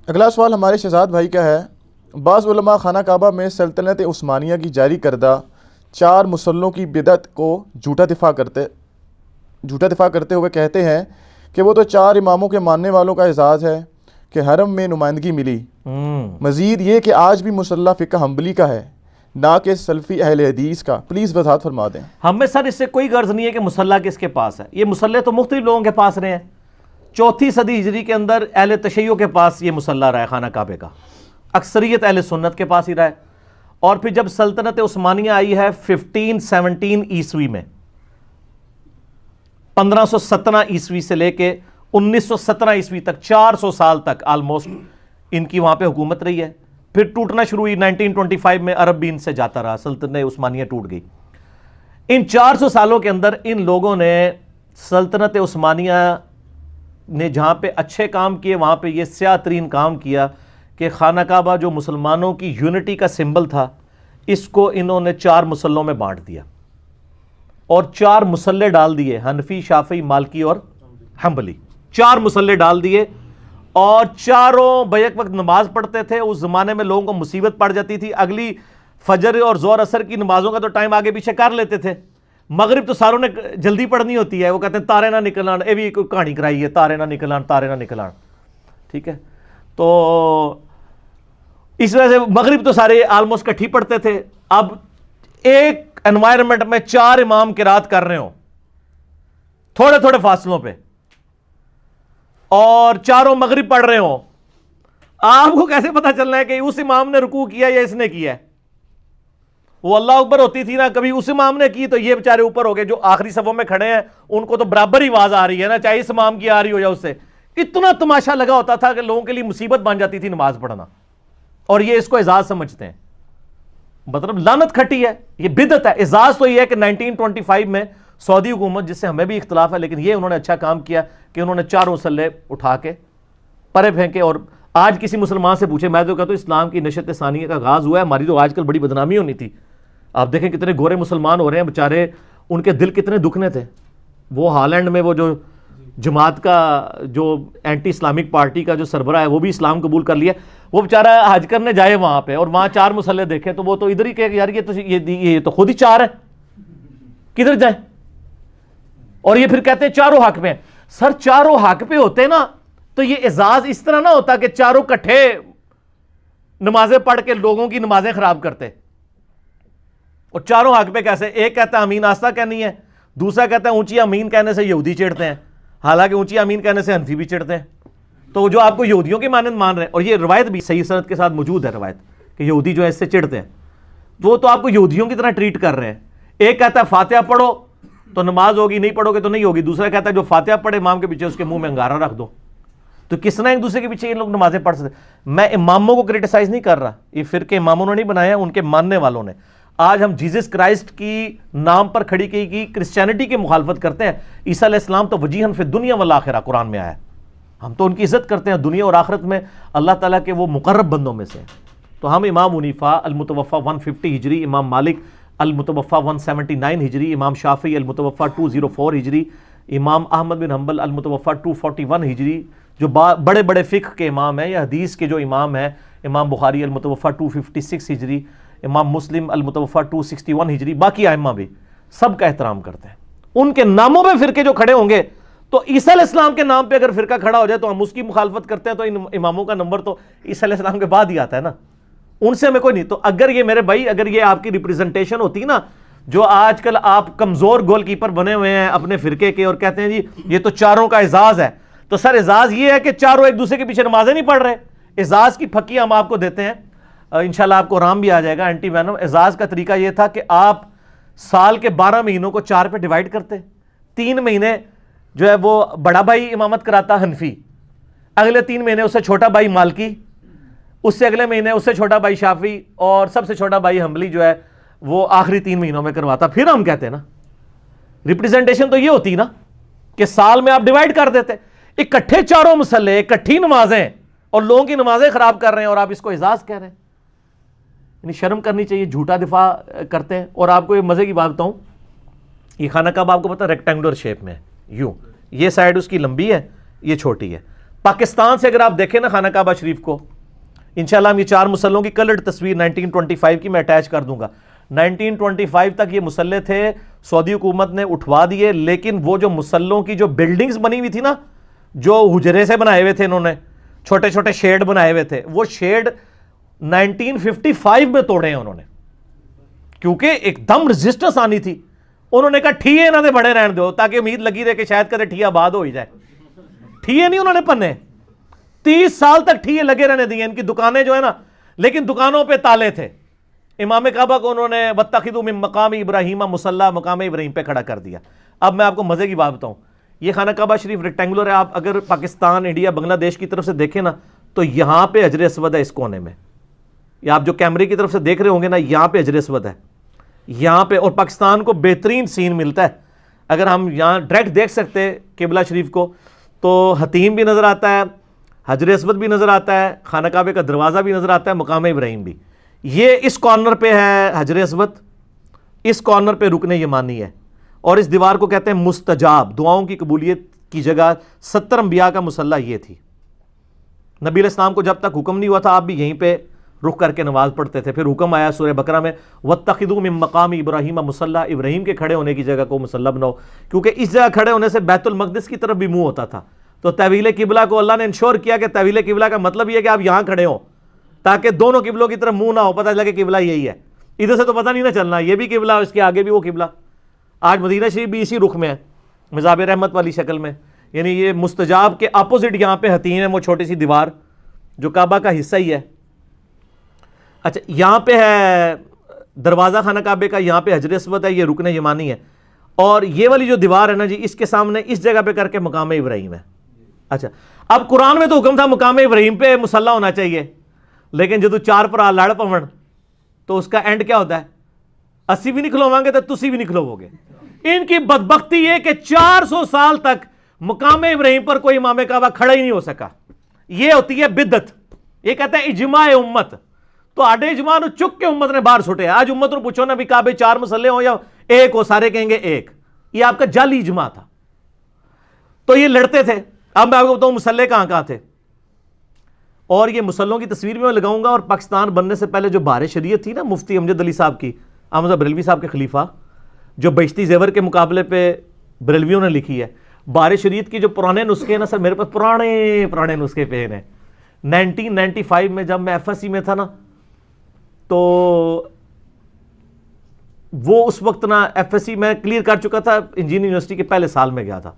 اگلا سوال ہمارے شہزاد بھائی کا ہے، بعض علماء خانہ کعبہ میں سلطنت عثمانیہ کی جاری کردہ 4 مسلوں کی بدعت کو جھوٹا دفاع کرتے ہوئے کہتے ہیں کہ وہ تو 4 اماموں کے ماننے والوں کا اعزاز ہے کہ حرم میں نمائندگی ملی، مزید یہ کہ آج بھی مصلی فقہ حنبلی کا ہے نہ کہ سلفی اہل حدیث کا۔ پلیز وضاحت فرما دیں۔ ہمیں سر اس سے کوئی غرض نہیں ہے کہ مصلی کس کے پاس ہے، یہ مصلی تو مختلف لوگوں کے پاس رہے ہیں۔ 4 صدی ہجری کے اندر اہل تشیع کے پاس یہ مصلی رہا ہے خانہ کعبے کا، اکثریت اہل سنت کے پاس ہی رہا ہے۔ اور پھر جب سلطنت عثمانیہ آئی ہے 1517 عیسوی میں، 1517 عیسوی سے لے کے 1917 عیسوی تک 400 سال تک آلموسٹ ان کی وہاں پہ حکومت رہی ہے۔ پھر ٹوٹنا شروع ہوئی 1925 میں، عرب بھی ان سے جاتا رہا، سلطنت عثمانیہ ٹوٹ گئی۔ ان 400 سالوں کے اندر ان لوگوں نے سلطنت عثمانیہ نے جہاں پہ اچھے کام کیے وہاں پہ یہ سیاہ ترین کام کیا کہ خانہ کعبہ جو مسلمانوں کی یونٹی کا سمبل تھا، اس کو انہوں نے 4 مسلوں میں بانٹ دیا اور 4 مسلے ڈال دیے، حنفی، شافعی، مالکی اور حنبلی، 4 مسلے ڈال دیے، اور چاروں بیک وقت نماز پڑھتے تھے۔ اس زمانے میں لوگوں کو مصیبت پڑ جاتی تھی، اگلی فجر اور ظہر اثر کی نمازوں کا تو ٹائم آگے پیچھے کر لیتے تھے، مغرب تو ساروں نے جلدی پڑھنی ہوتی ہے، وہ کہتے ہیں تارے نہ نکلان، یہ بھی کوئی کہانی کرائی ہے، تارے نہ نکلان، تارے نہ نکلان، ٹھیک ہے۔ تو اس وجہ سے مغرب تو سارے آلموسٹ کٹھی پڑھتے تھے۔ اب ایک انوائرمنٹ میں 4 امام قرات کر رہے ہوں تھوڑے تھوڑے فاصلوں پہ، اور چاروں مغرب پڑھ رہے ہوں، آپ کو کیسے پتا چلنا ہے کہ اس امام نے رکوع کیا یا اس نے کیا ہے؟ وہ اللہ اکبر ہوتی تھی نا، کبھی اس امام نے کی تو یہ بیچارے اوپر ہو گئے، جو آخری صفوں میں کھڑے ہیں ان کو تو برابر ہی آواز آ رہی ہے نا، چاہے اس امام کی آ رہی ہو یا اس سے۔ اتنا تماشا لگا ہوتا تھا کہ لوگوں کے لیے مصیبت بن جاتی تھی نماز پڑھنا، اور یہ اس کو اعزاز سمجھتے ہیں۔ مطلب لعنت کھٹی ہے، یہ بدعت ہے۔ اعزاز تو یہ ہے کہ 1925 میں سعودی حکومت، جس سے ہمیں بھی اختلاف ہے، لیکن یہ انہوں نے اچھا کام کیا کہ انہوں نے 4 مسلے اٹھا کے پرے پھینکے۔ اور آج کسی مسلمان سے پوچھے، میں تو کہتا ہوں اسلام کی نشت ثانیہ کا آغاز ہوا ہے، ہماری تو آج کل بڑی بدنامی ہونی تھی۔ آپ دیکھیں کتنے گورے مسلمان ہو رہے ہیں، بےچارے ان کے دل کتنے دکھنے تھے۔ وہ ہالینڈ میں وہ جو جماعت کا جو اینٹی اسلامک پارٹی کا جو سربراہ ہے وہ بھی اسلام قبول کر لیا، وہ بیچارہ حج کرنے جائے وہاں پہ اور وہاں 4 مسلے دیکھے تو وہ تو ادھر ہی کہ یار یہ تو خود ہی 4 ہے، کدھر جائیں؟ اور یہ پھر کہتے ہیں چاروں حق پہ ہیں۔ سر چاروں حق پہ ہوتے نا تو یہ اعزاز اس طرح نہ ہوتا کہ چاروں کٹھے نمازیں پڑھ کے لوگوں کی نمازیں خراب کرتے۔ اور چاروں حق پہ کیسے؟ ایک کہتا ہے امین آستہ کہنی ہے، دوسرا کہتا ہے اونچی امین کہنے سے یہودی چڑھتے ہیں، حالانکہ اونچی امین کہنے سے حنفی بھی چڑھتے ہیں۔ تو جو آپ کو یہودیوں کی مانند مان رہے ہیں، اور یہ روایت بھی صحیح سند کے ساتھ موجود ہے روایت کہ یہودی جو ہے اس سے چڑھتے ہیں، وہ تو آپ کو یہودیوں کی طرح ٹریٹ کر رہے ہیں۔ ایک کہتا ہے فاتحہ پڑھو تو نماز ہوگی، نہیں پڑھو گے تو نہیں ہوگی، دوسرا کہتا ہے جو فاتحہ پڑھے امام کے پیچھے اس کے منہ میں انگارہ رکھ دو۔ تو کس طرح ایک دوسرے کے پیچھے یہ لوگ نمازیں پڑھ سکتے؟ میں اماموں کو کرٹیسائز نہیں کر رہا، یہ فرقے اماموں نے نہیں بنایا، ان کے ماننے والوں نے۔ آج ہم جیزس کرائسٹ کی نام پر کھڑی کی کرسچینٹی کی مخالفت کرتے ہیں۔ عیسیٰ علیہ السلام تو وجیہن فی الدنیا والآخرہ قرآن میں آیا ہے، ہم تو ان کی عزت کرتے ہیں دنیا اور آخرت میں، اللہ تعالیٰ کے وہ مقرب بندوں میں سے ہیں۔ تو ہم امام حنیفہ المتوفی 150 ہجری، امام مالک المتوفی 179 ہجری، امام شافعی المتوفی 204 ہجری، امام احمد بن حنبل المتوفی 241 ہجری، جو بڑے بڑے فقہ کے امام ہیں یا حدیث کے جو امام ہیں، امام بخاری المتوفی 256 ہجری، امام مسلم المتوفی 261 ہجری، باقی ائمہ بھی سب کا احترام کرتے ہیں۔ ان کے ناموں پہ فرقے جو کھڑے ہوں گے، تو عیسیٰ علیہ السلام کے نام پہ اگر فرقہ کھڑا ہو جائے تو ہم اس کی مخالفت کرتے ہیں، تو ان اماموں کا نمبر تو عیسیٰ علیہ السلام کے بعد ہی آتا ہے نا، ان سے ہمیں کوئی نہیں۔ تو اگر یہ میرے بھائی، اگر یہ آپ کی ریپریزنٹیشن ہوتی نا، جو آج کل آپ کمزور گول کیپر بنے ہوئے ہیں اپنے فرقے کے اور کہتے ہیں جی یہ تو چاروں کا اعزاز ہے، تو سر اعزاز یہ ہے کہ چاروں ایک دوسرے کے پیچھے نمازیں نہیں پڑھ رہے۔ اعزاز کی پھکی ہم آپ کو دیتے ہیں، انشاءاللہ آپ کو رام بھی آ جائے گا، اینٹی وینم۔ اعزاز کا طریقہ یہ تھا کہ آپ سال کے 12 مہینوں کو 4 پہ ڈیوائیڈ کرتے، 3 مہینے جو ہے وہ بڑا بھائی امامت کراتا حنفی، اگلے 3 مہینے اس سے چھوٹا بھائی مالکی، اس سے اگلے مہینے اس سے چھوٹا بھائی شافعی، اور سب سے چھوٹا بھائی حنبلی جو ہے وہ آخری 3 مہینوں میں کرواتا۔ پھر ہم کہتے ہیں نا ریپریزنٹیشن تو یہ ہوتی نا کہ سال میں آپ ڈیوائیڈ کر دیتے، اکٹھے چاروں مسئلے، اکٹھی نمازیں، اور لوگوں کی نمازیں خراب کر رہے ہیں اور آپ اس کو اعزاز کہہ رہے ہیں۔ یعنی شرم کرنی چاہیے، جھوٹا دفاع کرتے ہیں۔ اور آپ کو یہ مزے کی بات بتاؤں، یہ خانہ کعبہ آپ کو پتہ ریکٹینگولر شیپ میں ہے، یوں، یہ سائڈ اس کی لمبی ہے، یہ چھوٹی ہے، پاکستان سے اگر آپ دیکھیں نا خانہ کعبہ شریف کو، انشاءاللہ ہم یہ 4 مسلوں کی کلرڈ تصویر 1925 کی میں اٹیچ کر دوں گا. 1925 تک یہ مسلح تھے، سعودی حکومت نے اٹھوا دیے، لیکن وہ جو مسلوں کی جو بلڈنگز بنی ہوئی تھی نا، جو حجرے سے بنائے ہوئے تھے انہوں نے، چھوٹے چھوٹے شیڈ بنائے ہوئے تھے، وہ شیڈ 1955 میں توڑے ہیں انہوں نے، کیونکہ ایک دم ریزسٹنس آنی تھی. انہوں نے کہا ٹھیے نہ دے بڑے رہن دو، تاکہ امید لگی رہے کہ شاید کدے ٹھیے آباد ہو ہی جائے. ٹھیے نہیں انہوں نے پنے، 30 سال تک ٹھیے لگے رہنے دیے. ان کی دکانیں جو ہے نا، لیکن دکانوں پہ تالے تھے. امام کعبہ کو انہوں نے وَاتَّخِذُوا مِن مَقَامِ ابراہیم مصلی، مقام ابراہیم پہ کھڑا کر دیا. اب میں آپ کو مزے کی بات بتاؤں، یہ خانہ کعبہ شریف ریکٹینگولر ہے. آپ اگر پاکستان، انڈیا، بنگلہ دیش کی طرف سے دیکھیں نا، تو یہاں پہ حجر اسود ہے اس کونے میں. یا آپ جو کیمرے کی طرف سے دیکھ رہے ہوں گے نا، یہاں پہ حجر اسود ہے یہاں پہ. اور پاکستان کو بہترین سین ملتا ہے. اگر ہم یہاں ڈائریکٹ دیکھ سکتے قبلہ شریف کو، تو حتیم بھی نظر آتا ہے، حجر اسود بھی نظر آتا ہے، خانہ کعبے کا دروازہ بھی نظر آتا ہے، مقام ابراہیم بھی. یہ اس کارنر پہ ہے حجر اسود، اس کارنر پہ رکن یمانی ہے، اور اس دیوار کو کہتے ہیں مستجاب، دعاؤں کی قبولیت کی جگہ. 70 انبیاء کا مصلی یہ تھی. نبی علیہ السلام کو جب تک حکم نہیں ہوا تھا، آپ بھی یہیں پہ رخ کر کے نماز پڑھتے تھے. پھر حکم آیا سورہ بقرہ میں، وَاتَّخِذُوا مِن مَقَامِ ابراہیم مصلی، ابراہیم کے کھڑے ہونے کی جگہ کو مصلی بناؤ، کیونکہ اس جگہ کھڑے ہونے سے بیت المقدس کی طرف بھی منہ ہوتا تھا. تو تحویل قبلہ کو اللہ نے انشور کیا کہ تحویل قبلہ کا مطلب یہ ہے کہ آپ یہاں کھڑے ہوں، تاکہ دونوں قبلوں کی طرف منہ نہ ہو، پتہ لگے قبلہ یہی ہے. ادھر سے تو پتہ نہیں نہ چلنا یہ بھی قبلہ، اس کے آگے بھی وہ قبلہ. آج مدینہ شریف بھی اسی رخ میں ہے، مزاب رحمت والی شکل میں. یعنی یہ مستجاب کے اپوزٹ یہاں پہ حتیم ہے، وہ چھوٹی سی دیوار جو کعبہ کا حصہ ہی ہے. اچھا، یہاں پہ ہے دروازہ خانہ کعبے کا، یہاں پہ حجر اسود ہے، یہ رکن یمانی ہے. اور یہ والی جو دیوار ہے نا جی، اس کے سامنے اس جگہ پہ کر کے مقام ابراہیم ہے. اچھا، اب قرآن میں تو حکم تھا مقام ابراہیم پہ مصلی ہونا چاہیے، لیکن جدو 4 پر لڑ پون تو اس کا اینڈ کیا ہوتا ہے؟ اسی بھی نہیں کھلواں گے تو تسی بھی نہیں کھلوو گے. ان کی بدبختی یہ کہ 400 سال تک مقام ابراہیم پر کوئی امام کعبہ کھڑا ہی نہیں ہو سکا. یہ ہوتی ہے بدعت. یہ کہتا ہے اجماع امت. تو آڈے اجماع نو چک کے امت نے باہر سٹے. آج امت نو پوچھو نا بھی کعبے 4 مسلے ہوں یا ایک ہو، سارے کہیں گے ایک. یہ آپ کا جعلی اجماع تھا. تو یہ لڑتے تھے. اب میں آپ کو بتاؤں مسلے کہاں تھے. اور یہ مسلوں کی تصویر میں لگاؤں گا. اور پاکستان بننے سے پہلے جو بار شریعت تھی نا مفتی امجد علی صاحب کی، احمد بریلوی صاحب کے خلیفہ، جو بہشتی زیور کے مقابلے پہ بریلویوں نے لکھی ہے، بار شریعت کی جو پرانے نسخے ہیں نا سر، میرے پاس پرانے نسخے پہ ہیں. 1995 میں جب میں ایف ایس سی میں تھا نا، تو وہ اس وقت نا ایف ایس سی میں کلیئر کر چکا تھا، انجینئرنگ یونیورسٹی کے پہلے سال میں گیا تھا.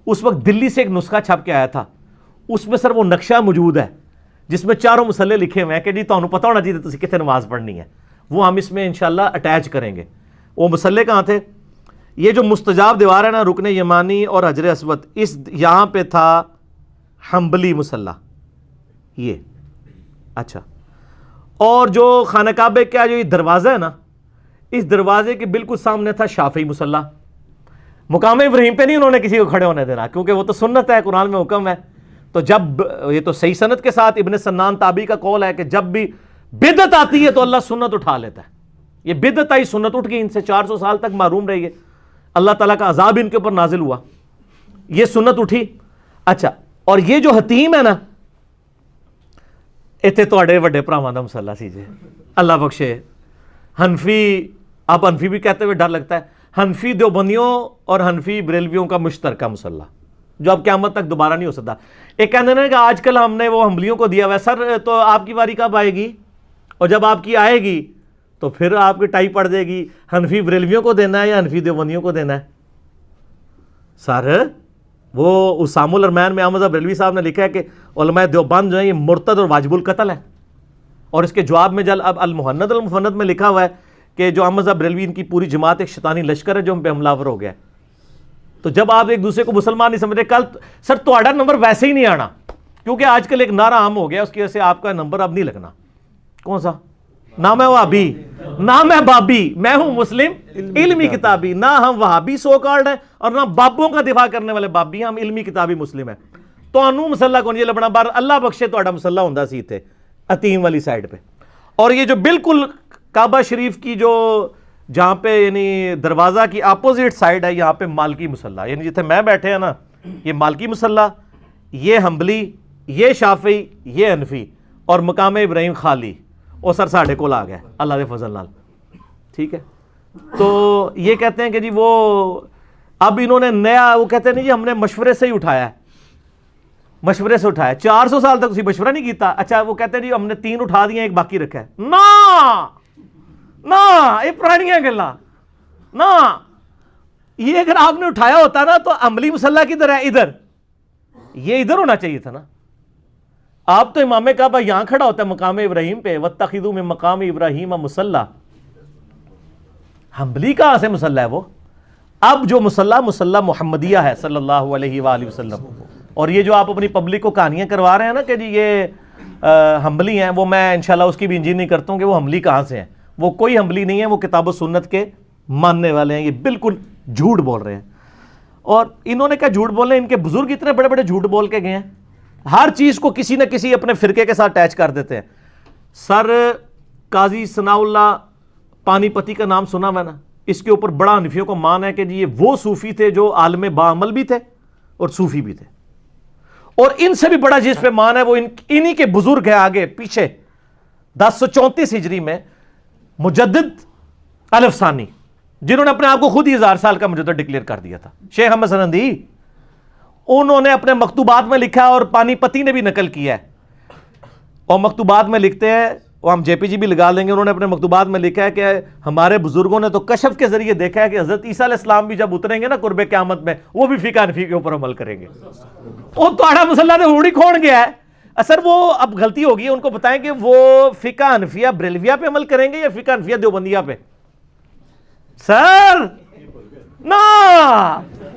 اس وقت دلی سے ایک نسخہ چھپ کے آیا تھا. اس میں سر وہ نقشہ موجود ہے جس میں 4 مسلے لکھے ہوئے ہیں کہ جی تمہیں پتہ ہونا چاہیے تسی کتنے نماز پڑھنی ہے. وہ ہم اس میں انشاءاللہ اٹیچ کریں گے. وہ مسلے کہاں تھے؟ یہ جو مستجاب دیوار ہے نا، رکن یمانی اور حجر اسود، اس یہاں پہ تھا حنبلی مسلح یہ. اچھا، اور جو خانہ کعبے کا جو یہ دروازہ ہے نا، اس دروازے کے بالکل سامنے تھا شافعی مسلح. مقام ابراہیم پہ نہیں انہوں نے کسی کو کھڑے ہونے دینا، کیونکہ وہ تو سنت ہے، قرآن میں حکم ہے. تو جب یہ تو صحیح سند کے ساتھ ابن سنان تابعی کا قول ہے کہ جب بھی بدعت آتی ہے تو اللہ سنت اٹھا لیتا ہے. یہ بدعت آئی، سنت اٹھ گئی، ان سے 400 سال تک محروم رہی ہے. اللہ تعالیٰ کا عذاب ان کے اوپر نازل ہوا، یہ سنت اٹھی. اچھا، اور یہ جو حتیم ہے نا، اتنے تواڈے وڈے بھراواں دا مسلح سی جی، اللہ بخشے. حنفی، آپ حنفی بھی کہتے ہوئے ڈر لگتا ہے، حنفی دیوبندیوں اور حنفی بریلویوں کا مشترکہ مسلح جو اب قیامت تک دوبارہ نہیں ہو سکتا. ایک کہتے ہیں کہ آج کل ہم نے وہ حنبلیوں کو دیا ہوا ہے. سر تو آپ کی باری کب آئے گی؟ اور جب آپ کی آئے گی تو پھر آپ کی ٹائی پڑ جائے گی، حنفی بریلویوں کو دینا ہے یا حنفی دیوبندیوں کو دینا ہے. سر وہ اسام الرحمین میں احمد بریلوی صاحب نے لکھا ہے کہ علماء دیوبند جو ہیں یہ مرتد اور واجب القتل ہے. اور اس کے جواب میں جل اب المحند المفند میں لکھا ہوا ہے کہ جو احمد بریلوی ان کی پوری جماعت ایک شیطانی لشکر ہے جو ہم پہ حملہ آور ہو گیا. تو جب آپ ایک دوسرے کو مسلمان نہیں سمجھتے، کل سر تہاڈا نمبر ویسے ہی نہیں آنا، کیونکہ آج کل ایک نعرہ عام ہو گیا، اس کی وجہ سے آپ کا نمبر اب نہیں لگنا. کون سا؟ نہ میں وہابی، نہ میں بابی، میں ہوں مسلم علمی کتابی. نہ ہم وہابی سو کالڈ ہیں اور نہ بابوں کا دفاع کرنے والے بابی ہیں، ہم علمی کتابی مسلم ہیں. تو انو مسلح کون یہ لبنا بار اللہ بخشے تہاڈا مسلح ہوندا سی تے عتیم والی سائڈ پہ. اور یہ جو بالکل کعبہ شریف کی جو جہاں پہ یعنی دروازہ کی اپوزٹ سائڈ ہے، یہاں پہ مالکی مسلح، یعنی جتنے میں بیٹھے ہیں نا، یہ مالکی مسلح، یہ حنبلی، یہ شافعی، یہ حنفی اور مقام ابراہیم خالی، اور سر ساڑھے کو آ گیا اللہ دے فضل نال، ٹھیک ہے. تو یہ کہتے ہیں کہ جی وہ اب انہوں نے نیا، وہ کہتے ہیں نہیں جی ہم نے مشورے سے ہی اٹھایا ہے، مشورے سے اٹھایا. 400 سال تک اسی مشورہ نہیں کیتا. اچھا وہ کہتے ہیں جی ہم نے 3 اٹھا دیے ایک باقی رکھا ہے. نا یہ پرانیاں گلاں نا، یہ اگر آپ نے اٹھایا ہوتا نا تو عملی مسلح کدھر ہے؟ ادھر، یہ ادھر ہونا چاہیے تھا نا. آپ تو امام کعبہ یہاں کھڑا ہوتا ہے مقام ابراہیم پہ، وَاتَّخِذُوا مِن مقام ابراہیم مصلی. حنبلی کہاں سے مسلح ہے وہ؟ اب جو مسلح محمدیہ ہے صلی اللہ علیہ وآلہ وسلم. اور یہ جو آپ اپنی پبلک کو کہانیاں کروا رہے ہیں نا کہ جی یہ حنبلی ہیں، وہ میں انشاءاللہ اس کی بھی انجین نہیں کرتا ہوں کہ وہ حنبلی کہاں سے ہیں. وہ کوئی حنبلی نہیں ہے، وہ کتاب و سنت کے ماننے والے ہیں. یہ بالکل جھوٹ بول رہے ہیں. اور انہوں نے کہا جھوٹ بول رہے ہیں، ان کے بزرگ اتنے بڑے بڑے جھوٹ بول کے گئے ہیں، ہر چیز کو کسی نہ کسی اپنے فرقے کے ساتھ اٹیچ کر دیتے ہیں. سر قاضی ثناء اللہ پانی پتی کا نام سنا ہوا ہے نا؟ اس کے اوپر بڑا حنفیوں کو مان ہے کہ جی یہ وہ صوفی تھے جو عالم باعمل بھی تھے اور صوفی بھی تھے. اور ان سے بھی بڑا جس پہ مان ہے وہ انہی کے بزرگ ہیں آگے پیچھے 1034 ہجری میں مجدد الف ثانی، جنہوں نے اپنے آپ کو خود ہی 1000 سال کا مجدد ڈکلیئر کر دیا تھا، شیخ احمد سنندی. انہوں نے اپنے مکتوبات میں لکھا اور پانی پتی نے بھی نقل کیا ہے. اور مکتوبات میں لکھتے ہیں، وہ ہم جے پی جی بھی لگا لیں گے، انہوں نے اپنے مکتوبات میں لکھا ہے کہ ہمارے بزرگوں نے تو کشف کے ذریعے دیکھا ہے کہ حضرت عیسیٰ علیہ السلام بھی جب اتریں گے نا قرب قیامت میں، وہ بھی فقہ حنفی کے اوپر عمل کریں گے. وہ توڑا مسلح نے ہوڑی کھوڑ گیا ہے. اثر وہ اب غلطی ہوگی، ان کو بتائیں کہ وہ فقہ حنفیہ بریلویہ پہ عمل کریں گے یا فقہ حنفیہ دیوبندیہ پہ. سر نا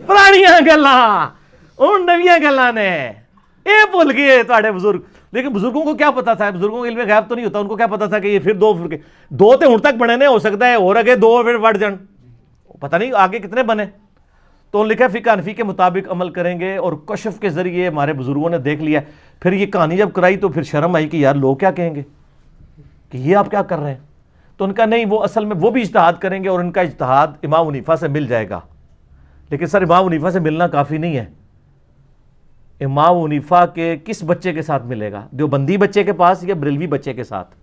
پرانیاں گلاں ان نویاں گلاں نے اے بھول گئے تواڈے بزرگ. لیکن بزرگوں کو کیا پتا تھا؟ بزرگوں کو علم غیب تو نہیں ہوتا. ان کو کیا پتا تھا کہ یہ پھر دو تے ہن تک بنے نے، ہو سکتا ہے اور اگے 2 پھر بڑھ جان، پتہ نہیں آگے کتنے بنے. تو انہوں نے لکھا فقہ حنفی کے مطابق عمل کریں گے، اور کشف کے ذریعے ہمارے بزرگوں نے دیکھ لیا. پھر یہ کہانی جب کرائی تو پھر شرم آئی کہ یار لوگ کیا کہیں گے کہ یہ آپ کیا کر رہے ہیں. تو ان کا نہیں، وہ اصل میں وہ بھی اجتہاد کریں گے اور ان کا اجتہاد امام حنیفہ سے مل جائے گا. لیکن سر امام حنیفہ سے ملنا کافی نہیں ہے. امام حنیفہ کے کس بچے کے ساتھ ملے گا؟ دیوبندی بچے کے پاس یا بریلوی بچے کے ساتھ؟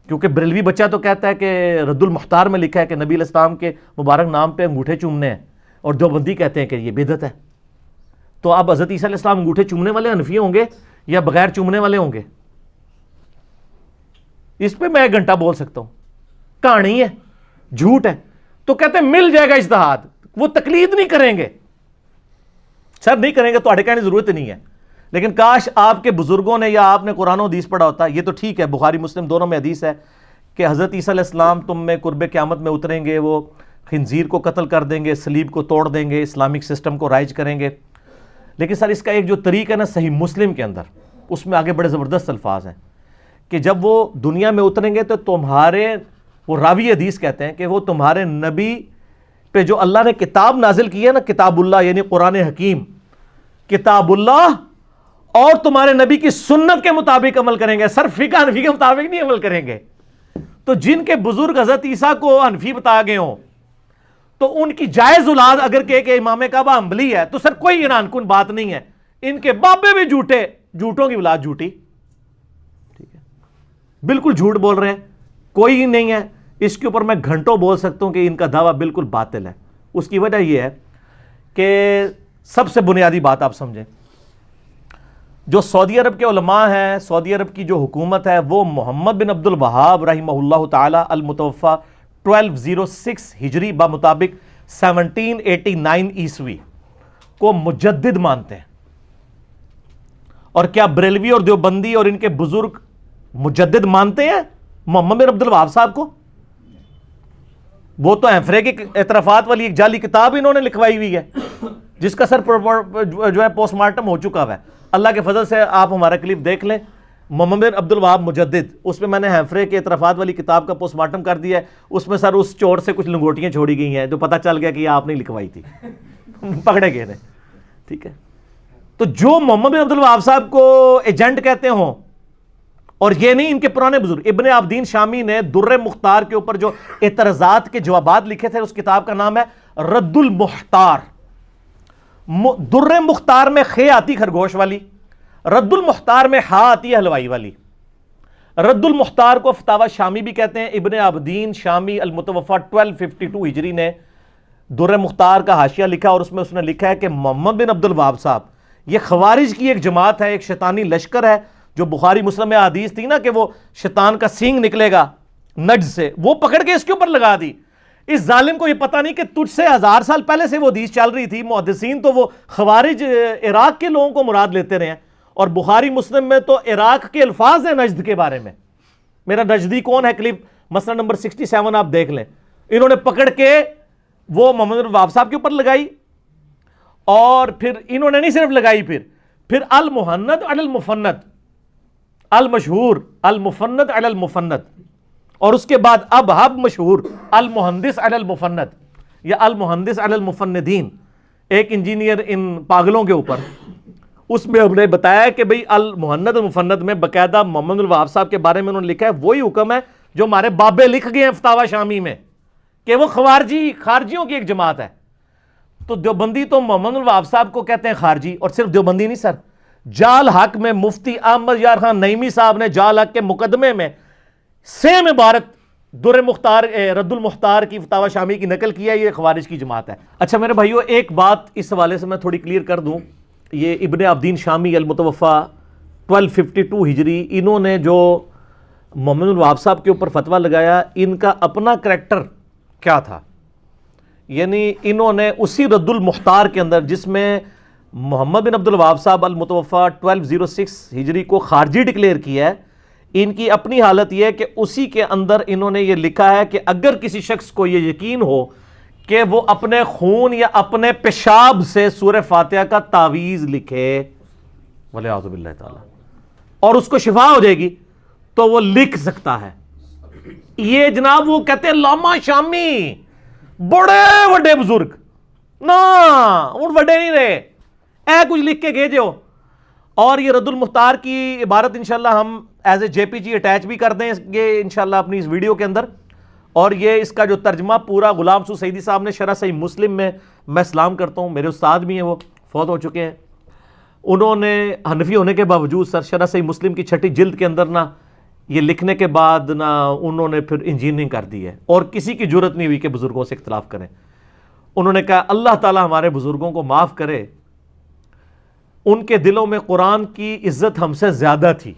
کیونکہ بریلوی بچہ تو کہتا ہے کہ رد المختار میں لکھا ہے کہ نبی علیہ السلام کے مبارک نام پہ انگوٹھے چومنے ہیں، اور دیوبندی کہتے ہیں کہ یہ بدعت ہے. تو اب حضرت عیسیٰ علیہ السلام انگوٹھے چومنے والے حنفی ہوں گے یا بغیر چومنے والے ہوں گے؟ اس پہ میں 1 گھنٹہ بول سکتا ہوں. کہانی ہے، جھوٹ ہے. تو کہتے ہیں مل جائے گا اجتہاد، وہ تقلید نہیں کریں گے. سر نہیں کریں گے تو اڑے کہنے کی ضرورت نہیں ہے. لیکن کاش آپ کے بزرگوں نے یا آپ نے قرآن و حدیث پڑھا ہوتا. یہ تو ٹھیک ہے، بخاری مسلم دونوں میں حدیث ہے کہ حضرت عیسیٰ علیہ السلام تم میں قرب قیامت میں اتریں گے، وہ خنزیر کو قتل کر دیں گے، صلیب کو توڑ دیں گے، اسلامک سسٹم کو رائج کریں گے. لیکن سر اس کا ایک جو طریق ہے نا صحیح مسلم کے اندر، اس میں آگے بڑے زبردست الفاظ ہیں کہ جب وہ دنیا میں اتریں گے تو تمہارے، وہ راوی حدیث کہتے ہیں کہ وہ تمہارے نبی پہ جو اللہ نے کتاب نازل کی ہے نا، کتاب اللہ یعنی قرآن حکیم، کتاب اللہ اور تمہارے نبی کی سنت کے مطابق عمل کریں گے. سر فقہ حنفی کے مطابق نہیں عمل کریں گے. تو جن کے بزرگ حضرت عیسیٰ کو حنفی بتا گئے ہوں تو ان کی جائز اولاد اگر کہ امام کعبہ حنبلی ہے تو سر کوئی حیران کن بات نہیں ہے. ان کے بابے بھی جھوٹے، جھوٹوں کی اولاد جھوٹی. ٹھیک ہے، بالکل جھوٹ بول رہے ہیں، کوئی نہیں ہے. اس کے اوپر میں گھنٹوں بول سکتا ہوں کہ ان کا دعویٰ بالکل باطل ہے. اس کی وجہ یہ ہے کہ سب سے بنیادی بات آپ سمجھیں، جو سعودی عرب کے علماء ہیں، سعودی عرب کی جو حکومت ہے، وہ محمد بن عبد الوہاب رحمہ اللہ تعالی المتوفی 1206 ہجری بمطابق 1789 عیسوی کو مجدد مانتے ہیں. اور کیا بریلوی اور دیوبندی اور ان کے بزرگ مجدد مانتے ہیں محمد بن عبد الوہاب صاحب کو؟ وہ تو اینفرے کی اعترافات والی ایک جعلی کتاب انہوں نے لکھوائی ہوئی ہے جس کا سر جو ہے پوسٹ مارٹم ہو چکا ہے. اللہ کے فضل سے آپ ہمارا کلپ دیکھ لیں، محمد بن عبد الوہاب مجدد، اس میں میں نے ہیفرے کے اعترافات والی کتاب کا پوسٹ مارٹم کر دیا ہے. اس میں سر اس چور سے کچھ لنگوٹیاں چھوڑی گئی ہیں جو پتہ چل گیا کہ یہ آپ نے لکھوائی تھی، پکڑے گئے نے. ٹھیک ہے، تو جو محمد بن عبد الوہاب صاحب کو ایجنٹ کہتے ہوں، اور یہ نہیں ان کے پرانے بزرگ، ابن عابدین شامی نے در مختار کے اوپر جو اعتراضات کے جوابات لکھے تھے، اس کتاب کا نام ہے رد المختار. در مختار میں خے آتی خرگوش والی، رد المختار میں ہا آتی ہے حلوائی والی۔ رد المختار کو فتاوی شامی بھی کہتے ہیں، ابن عابدین شامی المتوفا 1252 ہجری نے در مختار کا حاشیہ لکھا، اور اس میں اس نے لکھا ہے کہ محمد بن عبد الوہاب صاحب یہ خوارج کی ایک جماعت ہے، ایک شیطانی لشکر ہے، جو بخاری مسلم میں حدیث تھی نا کہ وہ شیطان کا سینگ نکلے گا نج سے، وہ پکڑ کے اس کے اوپر لگا دی۔ اس ظالم کو یہ پتہ نہیں کہ تجھ سے 1000 سال پہلے سے وہ حدیث چل رہی تھی، محدثین تو وہ خوارج عراق کے لوگوں کو مراد لیتے رہے ہیں، اور بخاری مسلم میں تو عراق کے الفاظ ہیں نجد کے بارے میں۔ میرا نجدی کون ہے کلپ مسئلہ نمبر 67 آپ دیکھ لیں، انہوں نے پکڑ کے وہ محمد بن وہاب صاحب کے اوپر لگائی، اور پھر انہوں نے نہیں صرف لگائی، پھر المحند علی المفند، المشہور المفند علی المفند، اور اس کے بعد اب مشہور المہندس علی المفند یا المہندس علی المفندین، ایک انجینئر ان پاگلوں کے اوپر۔ اس میں ہم نے بتایا کہ بھئی المہند المفند میں باقاعدہ محمد بن وہاب صاحب کے بارے میں انہوں نے لکھا ہے وہی حکم ہے جو ہمارے بابے لکھ گئے ہیں فتاوی شامی میں، کہ وہ خارجیوں کی ایک جماعت ہے۔ تو دیوبندی تو محمد بن وہاب صاحب کو کہتے ہیں خارجی، اور صرف دیوبندی نہیں سر، جال حق میں مفتی احمد یار خان نعیمی صاحب نے جال حق کے مقدمے میں سیم عبارت در مختار رد المختار کی فتاوی شامی کی نقل کیا ہے، یہ خوارج کی جماعت ہے۔ اچھا میرے بھائیو، ایک بات اس حوالے سے میں تھوڑی کلیئر کر دوں، یہ ابن عابدین شامی المتوفا 1252 ہجری، انہوں نے جو محمد بن وہاب صاحب کے اوپر فتویٰ لگایا، ان کا اپنا کریکٹر کیا تھا؟ یعنی انہوں نے اسی رد المختار کے اندر، جس میں محمد بن عبد الوہاب صاحب المتوفا 1206 ہجری کو خارجی ڈکلیئر کیا ہے، ان کی اپنی حالت یہ ہے کہ اسی کے اندر انہوں نے یہ لکھا ہے کہ اگر کسی شخص کو یہ یقین ہو کہ وہ اپنے خون یا اپنے پیشاب سے سورہ فاتحہ کا تعویذ لکھے والعیاذ باللہ تعالی اور اس کو شفا ہو جائے گی تو وہ لکھ سکتا ہے۔ یہ جناب وہ کہتے ہیں علامہ شامی، بڑے بڑے بزرگ نا، وہ بڑے نہیں رہے، اے کچھ لکھ کے گئے جو۔ اور یہ رد المختار کی عبارت انشاءاللہ ہم as a J P G attach بھی کر دیں گے انشاءاللہ اپنی اس ویڈیو کے اندر، اور یہ اس کا جو ترجمہ پورا غلام سو سعیدی صاحب نے شرح صحیح مسلم میں سلام کرتا ہوں، میرے استاد بھی ہیں، وہ فوت ہو چکے ہیں، انہوں نے حنفی ہونے کے باوجود سر شرح صحیح مسلم کی 6 جلد کے اندر نا یہ لکھنے کے بعد نا انہوں نے پھر انجینئرنگ کر دی ہے، اور کسی کی جرت نہیں ہوئی کہ بزرگوں سے اختلاف کریں۔ انہوں نے کہا اللہ تعالیٰ ہمارے بزرگوں کو معاف کرے، ان کے دلوں میں قرآن کی عزت ہم سے زیادہ تھی۔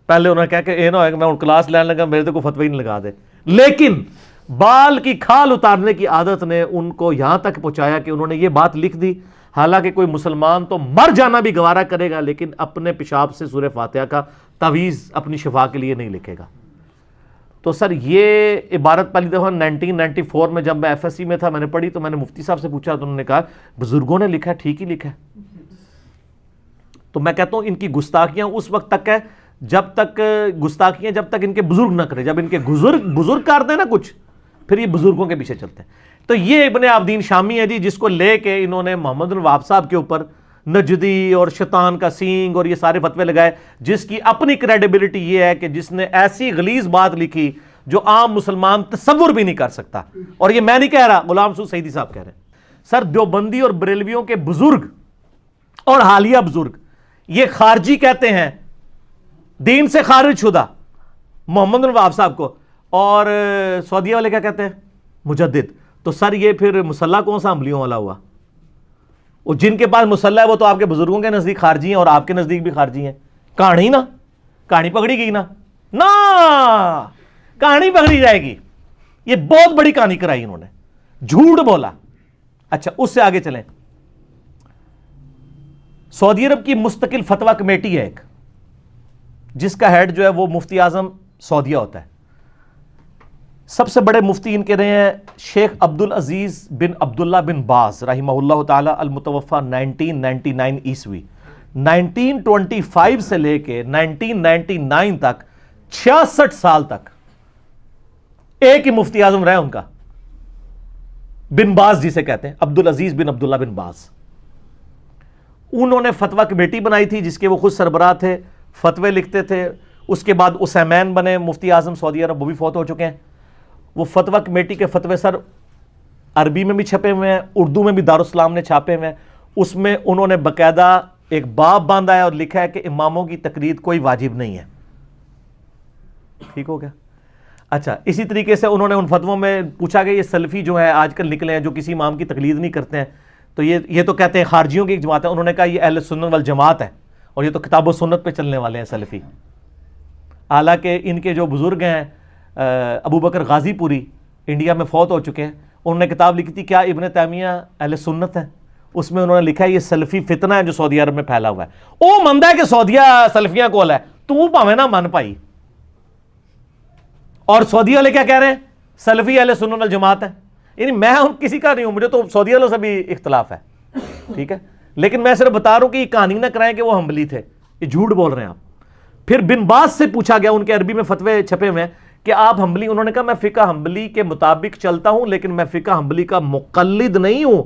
پہلے انہوں نے کہا کہ اے نہ ہوئے کہ میں ان کلاس لینے لگا میرے تو کوئی فتوی نہیں لگا دے، لیکن بال کی کھال اتارنے کی عادت نے ان کو یہاں تک پہنچایا کہ انہوں نے یہ بات لکھ دی، حالانکہ کوئی مسلمان تو مر جانا بھی گوارا کرے گا لیکن اپنے پیشاب سے سورہ فاتحہ کا تعویذ اپنی شفا کے لیے نہیں لکھے گا۔ تو سر یہ عبارت پہلی دفعہ 1994 میں جب میں ایف ایس سی میں تھا میں نے پڑھی، تو میں نے مفتی صاحب سے پوچھا تو انہوں نے کہا بزرگوں نے لکھا ہے، ٹھیک ہی لکھا ہے۔ تو میں کہتا ہوں ان کی گستاخیاں اس وقت تک ہے جب تک گستاخیاں جب تک ان کے بزرگ نہ کرے، جب ان کے بزرگ کر دیں نا کچھ، پھر یہ بزرگوں کے پیچھے چلتے ہیں۔ تو یہ ابن عابدین شامی ہے جی، جس کو لے کے انہوں نے محمد بن وہاب صاحب کے اوپر نجدی اور شیطان کا سینگ اور یہ سارے فتوے لگائے، جس کی اپنی کریڈیبلٹی یہ ہے کہ جس نے ایسی غلیظ بات لکھی جو عام مسلمان تصور بھی نہیں کر سکتا۔ اور یہ میں نہیں کہہ رہا، غلام سو سعیدی صاحب کہہ رہے ہیں۔ سر دیوبندی اور بریلویوں کے بزرگ اور حالیہ بزرگ یہ خارجی کہتے ہیں، دین سے خارج شدہ محمد بن وہاب صاحب کو، اور سعودیہ والے کیا کہتے ہیں؟ مجدد۔ تو سر یہ پھر مسلح کون سا عملیوں والا ہوا؟ وہ جن کے پاس مسلح ہے وہ تو آپ کے بزرگوں کے نزدیک خارجی ہیں اور آپ کے نزدیک بھی خارجی ہیں۔ کہانی نا، کہانی پکڑی گئی نا، کہانی پکڑی جائے گی۔ یہ بہت بڑی کہانی کرائی انہوں نے، جھوٹ بولا۔ اچھا اس سے آگے چلیں، سعودی عرب کی مستقل فتویٰ کمیٹی ہے ایک، جس کا ہیڈ جو ہے وہ مفتی اعظم سعودیہ ہوتا ہے۔ سب سے بڑے مفتی ان کے رہے ہیں شیخ عبدالعزیز بن عبداللہ بن باز رحمہ اللہ تعالی المتوفا 1999 عیسوی۔ 1925 سے لے کے 1999 تک 66 سال تک ایک ہی مفتی اعظم رہے ان کا، بن باز جسے کہتے ہیں، عبدالعزیز بن عبداللہ بن باز۔ انہوں نے فتویٰ کمیٹی بنائی تھی جس کے وہ خود سربراہ تھے، فتوے لکھتے تھے۔ اس کے بعد عثیمین بنے مفتی اعظم سعودی عرب، وہ بھی فوت ہو چکے ہیں۔ وہ فتویٰ کمیٹی کے فتوے سر عربی میں بھی چھپے ہوئے ہیں، اردو میں بھی دارالاسلام نے چھاپے ہوئے ہیں۔ اس میں انہوں نے باقاعدہ ایک باب باندھا ہے اور لکھا ہے کہ اماموں کی تقلید کوئی واجب نہیں ہے. ٹھیک ہو گیا. اچھا, اسی طریقے سے انہوں نے ان فتووں میں پوچھا کہ یہ سلفی جو ہے آج کل نکلے ہیں جو کسی امام کی تقلید نہیں کرتے ہیں, تو یہ تو کہتے ہیں خارجیوں کی ایک جماعت ہے. انہوں نے کہا یہ اہل سنت والجماعت ہے اور یہ تو کتاب و سنت پہ چلنے والے ہیں سلفی. حالانکہ ان کے جو بزرگ ہیں ابو بکر غازی پوری, انڈیا میں فوت ہو چکے ہیں, انہوں نے کتاب لکھی تھی کیا ابن تیمیہ اہل سنت ہے. اس میں انہوں نے لکھا ہے یہ سلفی فتنہ ہے جو سعودی عرب میں پھیلا ہوا ہے. وہ مندا ہے کہ سعودیہ سلفیاں کول ہے, تو پاویں نہ من پائی. اور سعودی والے کیا کہہ رہے ہیں, سلفی اہل سنت والجماعت ہے. یعنی میں کسی کا نہیں ہوں, مجھے تو سعودی والوں سے بھی اختلاف ہے. ٹھیک ہے, لیکن میں صرف بتا رہا ہوں کہ یہ کہانی نہ کرائیں کہ وہ حنبلی تھے, یہ جھوٹ بول رہے ہیں آپ. پھر بن باز سے پوچھا گیا, ان کے عربی میں فتوے چھپے ہوئے ہیں کہ آپ حنبلی, انہوں نے کہا میں فقہ حنبلی کے مطابق چلتا ہوں لیکن میں فقہ حنبلی کا مقلد نہیں ہوں.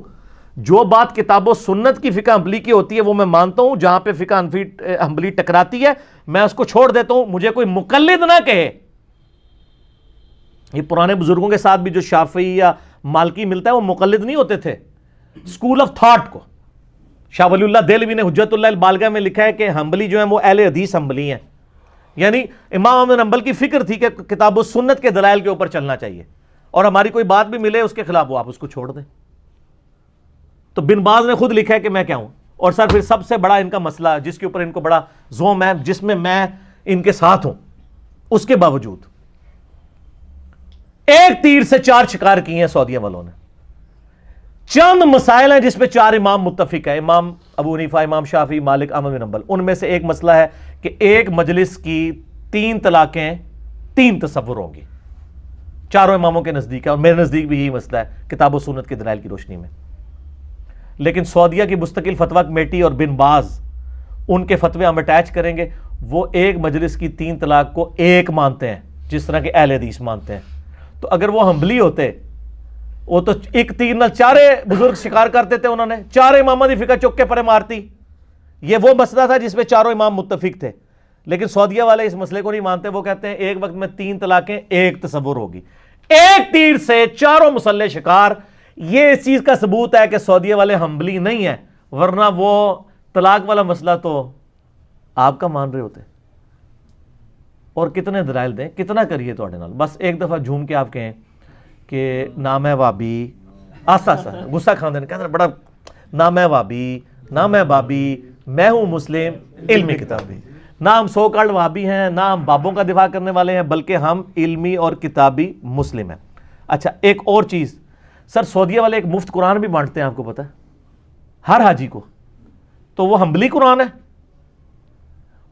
جو بات کتاب و سنت کی فقہ حنبلی کی ہوتی ہے وہ میں مانتا ہوں, جہاں پہ فقہ حنبلی ٹکراتی ہے میں اس کو چھوڑ دیتا ہوں, مجھے کوئی مقلد نہ کہے. یہ پرانے بزرگوں کے ساتھ بھی جو شافعی یا مالکی ملتا ہے وہ مقلد نہیں ہوتے تھے, اسکول آف تھاٹ کو. شاہ ولی اللہ دہلوی نے حجت اللہ البالغہ میں لکھا ہے کہ حنبلی جو ہیں وہ اہل حدیث حنبلی ہیں. یعنی امام احمد حنبل کی فکر تھی کہ کتاب و سنت کے دلائل کے اوپر چلنا چاہیے, اور ہماری کوئی بات بھی ملے اس کے خلاف وہ آپ اس کو چھوڑ دیں. تو بن باز نے خود لکھا ہے کہ میں کیا ہوں. اور سر پھر سب سے بڑا ان کا مسئلہ جس کے اوپر ان کو بڑا زوم ہے, جس میں میں ان کے ساتھ ہوں, اس کے باوجود ایک تیر سے 4 شکار کیے ہیں سعودیہ والوں نے. چند مسائل ہیں جس پہ 4 امام متفق ہے, امام ابو حنیفہ, امام شافعی, مالک, احمد بن حنبل. ان میں سے ایک مسئلہ ہے کہ ایک مجلس کی 3 طلاقیں 3 تصور ہوں گی. چاروں اماموں کے نزدیک ہے, اور میرے نزدیک بھی یہی مسئلہ ہے کتاب و سنت کے دلائل کی روشنی میں. لیکن سعودیہ کی مستقل فتویٰ کمیٹی اور بن باز ان کے فتوے ہم اٹیچ کریں گے, وہ ایک مجلس کی 3 طلاق کو ایک مانتے ہیں جس طرح کے اہل حدیث مانتے ہیں. تو اگر وہ حنبلی ہوتے, وہ تو ایک تیر نال 4 بزرگ شکار کرتے تھے, انہوں نے 4 امامہ دی فقہ چک کے پرے مارتی. یہ وہ مسئلہ تھا جس میں چاروں امام متفق تھے. لیکن سعودیہ والے اس مسئلے کو نہیں مانتے, وہ کہتے ہیں ایک وقت میں 3 طلاقیں ایک تصور ہوگی, ایک تیر سے چاروں مسلح شکار. یہ اس چیز کا ثبوت ہے کہ سعودیہ والے حنبلی نہیں ہیں, ورنہ وہ طلاق والا مسئلہ تو آپ کا مان رہے ہوتے. اور کتنے دلائل دیں, کتنا کریے تواڈے نال. بس ایک دفعہ جھوم کے آپ کہیں کہ نہ میں وابی, آسا غصہ کھاندے نے, کہتے بڑا نہ میں وابی نہ میں بابی, میں ہوں مسلم علمی کتابی. نہ ہم سو کالڈ وابی ہیں, نہ ہم بابوں کا دفاع کرنے والے ہیں, بلکہ ہم علمی اور کتابی مسلم ہیں. اچھا ایک اور چیز, سر سعودیہ والے ایک مفت قرآن بھی بانٹتے ہیں, آپ کو پتہ ہے, ہر حاجی کو. تو وہ حنبلی قرآن ہے.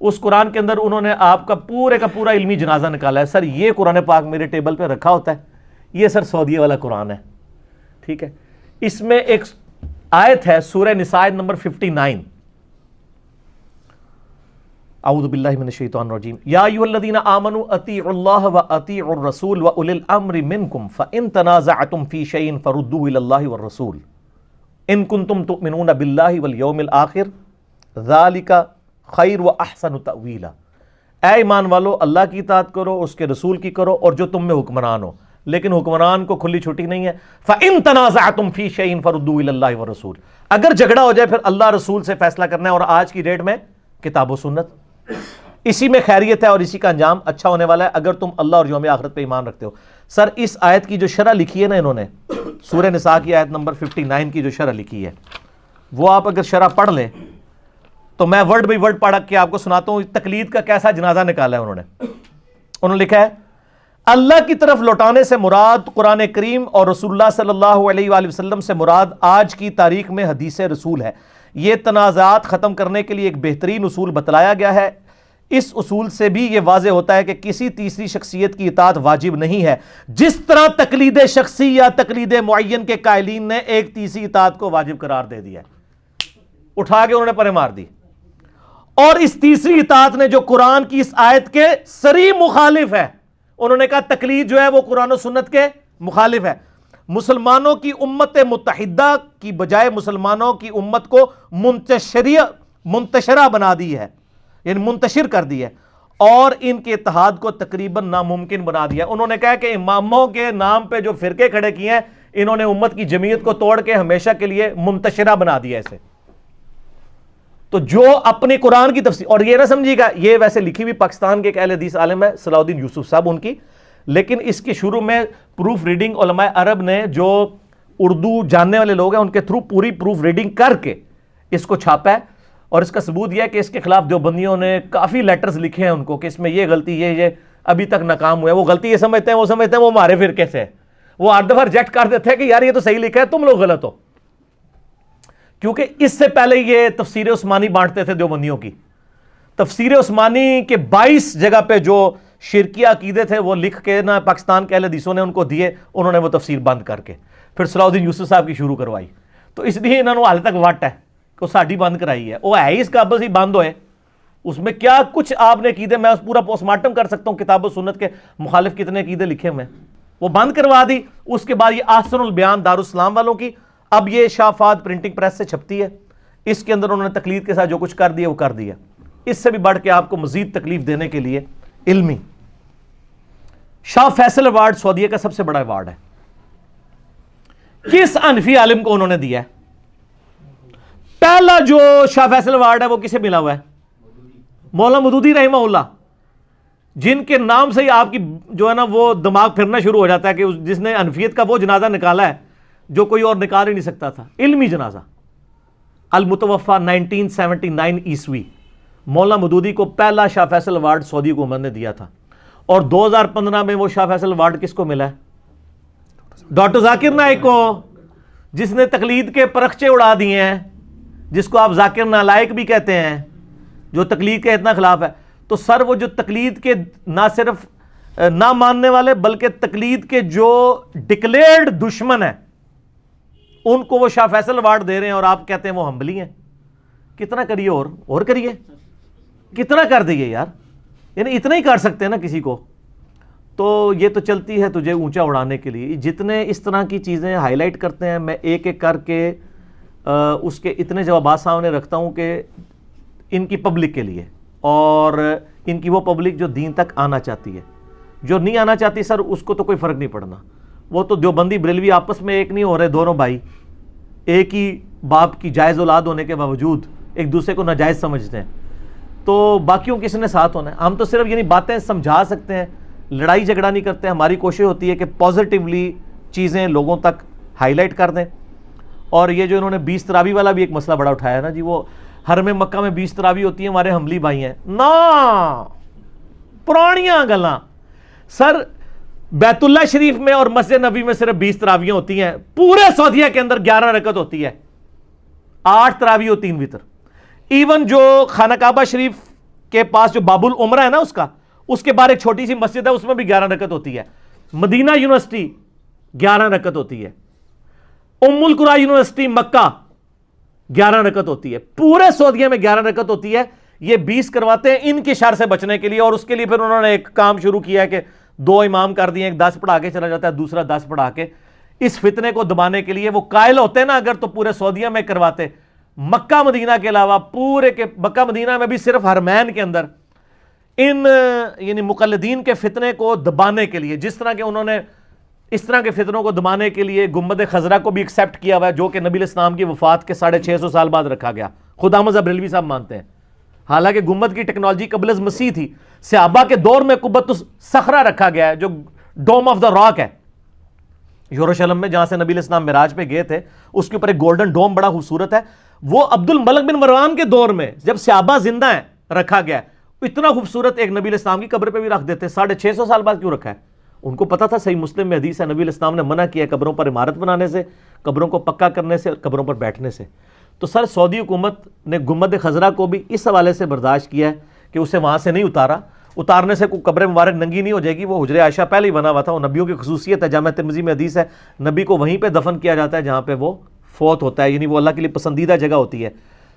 اس قرآن کے اندر انہوں نے آپ کا پورا علمی جنازہ نکالا ہے. سر یہ قرآن پاک میرے ٹیبل پہ رکھا ہوتا ہے, یہ سر سعودیہ والا قرآن ہے. ٹھیک ہے, اس میں ایک آیت ہے سورہ نساء نمبر 59, اعوذ باللہ من الشیطان الرجیم, یا ایھا الذین آمنوا اطیعوا اللہ واطیعوا الرسول واولی الامر منکم فان تنازعتم فی شیء فردوه الی اللہ والرسول ان کنتم تؤمنون باللہ والیوم الآخر ذالک خیر و احسن تأویلا. اے ایمان والو, اللہ کی اطاعت کرو, اس کے رسول کی کرو, اور جو تم میں حکمران ہو, لیکن حکمران کو کھلی چھٹی نہیں ہے. فَإِن تَنَازَعْتُمْ فِي شَيْءٍ فَرُدُّوهُ إِلَى اللَّهِ وَالرَّسُولِ. اگر جھگڑا ہو جائے پھر اللہ رسول سے فیصلہ کرنا ہے, اور آج کی ڈیٹ میں کتاب و سنت, اسی میں خیریت ہے اور اسی کا انجام اچھا ہونے والا ہے اگر تم اللہ اور یوم آخرت پہ ایمان رکھتے ہو. سر اس آیت کی جو شرح لکھی ہے نا انہوں نے, سورہ نساء کی آیت نمبر 59 کی جو شرح لکھی ہے, وہ آپ اگر شرح پڑھ لیں تو میں ورڈ بائی ورڈ پڑھ کے آپ کو سناتا ہوں تقلید کا کیسا جنازہ نکالا ہے انہوں نے. انہوں نے لکھا ہے, اللہ کی طرف لوٹانے سے مراد قرآن کریم اور رسول اللہ صلی اللہ علیہ وآلہ وسلم سے مراد آج کی تاریخ میں حدیث رسول ہے. یہ تنازعات ختم کرنے کے لیے ایک بہترین اصول بتلایا گیا ہے. اس اصول سے بھی یہ واضح ہوتا ہے کہ کسی تیسری شخصیت کی اطاعت واجب نہیں ہے, جس طرح تقلید شخصی یا تقلید معین کے قائلین نے ایک تیسری اطاعت کو واجب قرار دے دیا ہے. اٹھا کے انہوں نے پرے مار دی. اور اس تیسری اطاعت نے جو قرآن کی اس آیت کے صریح مخالف ہے, انہوں نے کہا تقلید جو ہے وہ قرآن و سنت کے مخالف ہے. مسلمانوں کی امت متحدہ کی بجائے مسلمانوں کی امت کو منتشرہ بنا دی ہے, یعنی منتشر کر دی ہے, اور ان کے اتحاد کو تقریباً ناممکن بنا دیا. انہوں نے کہا کہ اماموں کے نام پہ جو فرقے کھڑے کیے ہیں, انہوں نے امت کی جمعیت کو توڑ کے ہمیشہ کے لیے منتشرہ بنا دیا اسے. تو جو اپنے قرآن کی تفسیر، اور یہ نہ سمجھیے گا یہ ویسے لکھی ہوئی پاکستان کے ایک اہل حدیث عالم ہے صلاح الدین یوسف صاحب ان کی، لیکن اس کے شروع میں پروف ریڈنگ علماء عرب نے جو اردو جاننے والے لوگ ہیں ان کے تھرو پوری پروف ریڈنگ کر کے اس کو چھاپا ہے، اور اس کا ثبوت یہ ہے کہ اس کے خلاف دیوبندیوں نے کافی لیٹرز لکھے ہیں ان کو کہ اس میں یہ غلطی یہ ابھی تک ناکام ہوا ہے. وہ غلطی یہ سمجھتے ہیں وہ ہمارے فرقے سے ہے، وہ ہر دفعہ ریجیکٹ کر دیتے ہیں کہ یار یہ تو صحیح لکھا ہے تم لوگ غلط ہو، کیونکہ اس سے پہلے یہ تفسیر عثمانی بانٹتے تھے دیوبندیوں کی. تفسیر عثمانی کے 22 جگہ پہ جو شرکیہ عقیدے تھے وہ لکھ کے نا پاکستان کے اہل حدیثوں نے ان کو دیے، انہوں نے وہ تفسیر بند کر کے پھر صلاح الدین یوسف صاحب کی شروع کروائی. تو اس لیے انہوں نے حال تک وٹ ہے کہ ساڑھی بند کرائی ہے، وہ ہے ہی اس کا بس ہی بند ہوئے. اس میں کیا کچھ آپ نے عقیدے، میں پورا پوسٹ مارٹم کر سکتا ہوں کتاب و سنت کے مخالف کتنے عقیدے لکھے ہوئے، وہ بند کروا دی. اس کے بعد یہ احسن البیان دارالاسلام والوں کی، اب یہ شاہ فہد پرنٹنگ پریس سے چھپتی ہے، اس کے اندر انہوں نے تقلید کے ساتھ جو کچھ کر دیا وہ کر دیا. اس سے بھی بڑھ کے آپ کو مزید تکلیف دینے کے لیے علمی شاہ فیصل ایوارڈ سعودیہ کا سب سے بڑا ایوارڈ ہے. کس انفی عالم کو انہوں نے دیا ہے؟ پہلا جو شاہ فیصل ایوارڈ ہے وہ کسے ملا ہوا ہے؟ مولانا مودودی رحمہ اللہ، جن کے نام سے ہی آپ کی جو ہے نا وہ دماغ پھرنا شروع ہو جاتا ہے کہ جس نے انفیت کا وہ جنازہ نکالا ہے جو کوئی اور نکال ہی نہیں سکتا تھا، علمی جنازہ. المتوفا 1979 عیسوی، مولانا مودودی کو پہلا شاہ فیصل ایوارڈ سعودی حکومت نے دیا تھا. اور 2015 میں وہ شاہ فیصل ایوارڈ کس کو ملا ہے؟ ڈاکٹر ذاکر نائک کو، جس نے تقلید کے پرخچے اڑا دیے ہیں، جس کو آپ ذاکر نالائق بھی کہتے ہیں، جو تقلید کے اتنا خلاف ہے. تو سر وہ جو تقلید کے نہ صرف نہ ماننے والے بلکہ تقلید کے جو ڈکلیئرڈ دشمن ہیں ان کو وہ شاہ فیصل ایوارڈ دے رہے ہیں، اور آپ کہتے ہیں وہ ہمبلی ہیں. کتنا کریے اور کریے، کتنا کر دئیے یار، یعنی اتنا ہی کر سکتے ہیں نا کسی کو. تو یہ تو چلتی ہے تجھے اونچا اڑانے کے لیے. جتنے اس طرح کی چیزیں ہائی لائٹ کرتے ہیں میں ایک ایک کر کے اس کے اتنے جوابات سامنے رکھتا ہوں کہ ان کی پبلک کے لیے، اور ان کی وہ پبلک جو دین تک آنا چاہتی ہے. جو نہیں آنا چاہتی سر اس کو تو کوئی فرق نہیں پڑنا. وہ تو دیوبندی بریلوی آپس میں ایک نہیں ہو رہے، دونوں بھائی ایک ہی باپ کی جائز اولاد ہونے کے باوجود ایک دوسرے کو ناجائز سمجھتے ہیں. تو باقیوں کس نے ساتھ ہونا ہے؟ ہم تو صرف یعنی باتیں سمجھا سکتے ہیں، لڑائی جھگڑا نہیں کرتے. ہماری کوشش ہوتی ہے کہ پازیٹیولی چیزیں لوگوں تک ہائی لائٹ کر دیں. اور یہ جو انہوں نے 20 تراویح والا بھی ایک مسئلہ بڑا اٹھایا ہے نا جی، وہ حرم مکہ میں 20 تراویح ہوتی ہیں، ہمارے حملی بھائی ہیں نا، پرانیاں گلاں. سر بیت اللہ شریف میں اور مسجد نبی میں صرف 20 تراویحیں ہوتی ہیں، پورے سعودیہ کے اندر 11 رکعت ہوتی ہے، 8 تراویح اور 3 وتر. ایون جو خانہ کعبہ شریف کے پاس جو باب العمرہ ہے نا اس کے باہر ایک چھوٹی سی مسجد ہے، اس میں بھی 11 رکعت ہوتی ہے. مدینہ یونیورسٹی 11 رکعت ہوتی ہے. ام القری یونیورسٹی مکہ 11 رکعت ہوتی ہے. پورے سعودیہ میں 11 رکعت ہوتی ہے. یہ 20 کرواتے ہیں ان کی شر سے بچنے کے لیے، اور اس کے لیے پھر انہوں نے ایک کام شروع کیا ہے کہ 2 امام کر دیے، ایک 10 پڑھا کے چلا جاتا ہے، دوسرا 10 پڑھا کے. اس فتنے کو دبانے کے لیے وہ قائل ہوتے ہیں نا، اگر تو پورے سعودیہ میں کرواتے، مکہ مدینہ کے علاوہ پورے کے مکہ مدینہ میں بھی صرف حرمین کے اندر ان یعنی مقلدین کے فتنے کو دبانے کے لیے، جس طرح کہ انہوں نے اس طرح کے فتنوں کو دبانے کے لیے گنبد خضرا کو بھی ایکسیپٹ کیا ہوا ہے، جو کہ نبی علیہ السلام کی وفات کے 650 سال بعد رکھا گیا. خود احمد بریلوی صاحب مانتے ہیں، حالانکہ گنبد کی ٹیکنالوجی قبل از مسیح تھی. صحابہ کے دور میں قبۃ الصخرہ رکھا گیا ہے، جو ڈوم آف دا راک ہے یروشلم میں، جہاں سے نبی علیہ السلام معراج پہ گئے تھے. اس کے اوپر ایک گولڈن ڈوم بڑا خوبصورت ہے. وہ عبد الملک بن مروان کے دور میں جب صحابہ زندہ ہیں رکھا گیا ہے. اتنا خوبصورت ایک نبی علیہ السلام کی قبر پہ بھی رکھ دیتے. 650 سال بعد کیوں رکھا ہے؟ ان کو پتا تھا، صحیح مسلم میں حدیث ہے، نبی علیہ السلام نے منع کیا ہے قبروں پر عمارت بنانے سے، قبروں کو پکا کرنے سے، قبروں پر بیٹھنے سے. تو سر سعودی حکومت نے گنبد خضرا کو بھی اس حوالے سے برداشت کیا ہے کہ اسے وہاں سے نہیں اتارا. اتارنے سے کوئی قبر مبارک ننگی نہیں ہو جائے گی. وہ حجر عائشہ پہلے ہی بنا ہوا تھا، وہ نبیوں کی خصوصیت ہے. جامع ترمذی میں حدیث ہے، نبی کو وہیں پہ دفن کیا جاتا ہے جہاں پہ وہ فوت ہوتا ہے، یعنی وہ اللہ کے لیے پسندیدہ جگہ ہوتی ہے.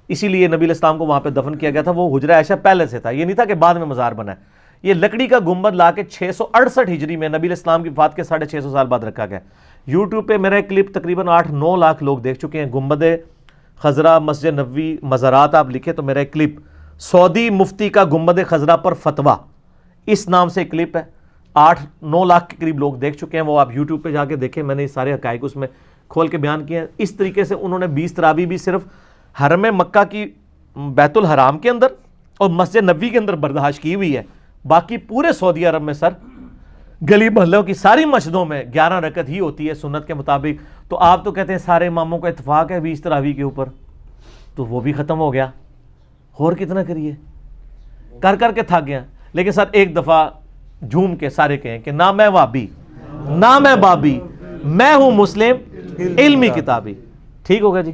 اسی لیے نبی علیہ السلام کو وہاں پہ دفن کیا گیا تھا. وہ حجر عائشہ پہلے سے تھا، یہ نہیں تھا کہ بعد میں مزار بنا ہے. یہ لکڑی کا گنبد لا کے 668 ہجری میں نبی علیہ السلام کی وفات کے 650 سال بعد رکھا گیا. یوٹیوب پہ میرا ایک کلپ تقریباً 8-9 لاکھ لوگ دیکھ چکے ہیں. گنبد خضرا مسجد نبوی مزارات آپ لکھیں تو میرا ایک کلپ، سعودی مفتی کا گنبد خضرا پر فتویٰ، اس نام سے ایک کلپ ہے. 8-9 لاکھ کے قریب لوگ دیکھ چکے ہیں. وہ آپ یوٹیوب پہ جا کے دیکھیں، میں نے یہ سارے حقائق اس میں کھول کے بیان کیے ہیں. اس طریقے سے انہوں نے 20 تراویح بھی صرف حرم مکہ کی بیت الحرام کے اندر اور مسجد نبوی کے اندر برداشت کی ہوئی ہے، باقی پورے سعودی عرب میں سر گلی محلوں کی ساری مسجدوں میں 11 رکعت ہی ہوتی ہے سنت کے مطابق. تو آپ تو کہتے ہیں سارے اماموں کا اتفاق ہے 20 تراویح کے اوپر، تو وہ بھی ختم ہو گیا. اور کتنا کریے، کر کر کے تھک گیا. لیکن سر ایک دفعہ جھوم کے سارے کہیں کہ نہ میں وابی نہ میں بابی، میں ہوں مسلم علمی کتابی. ٹھیک ہوگا جی.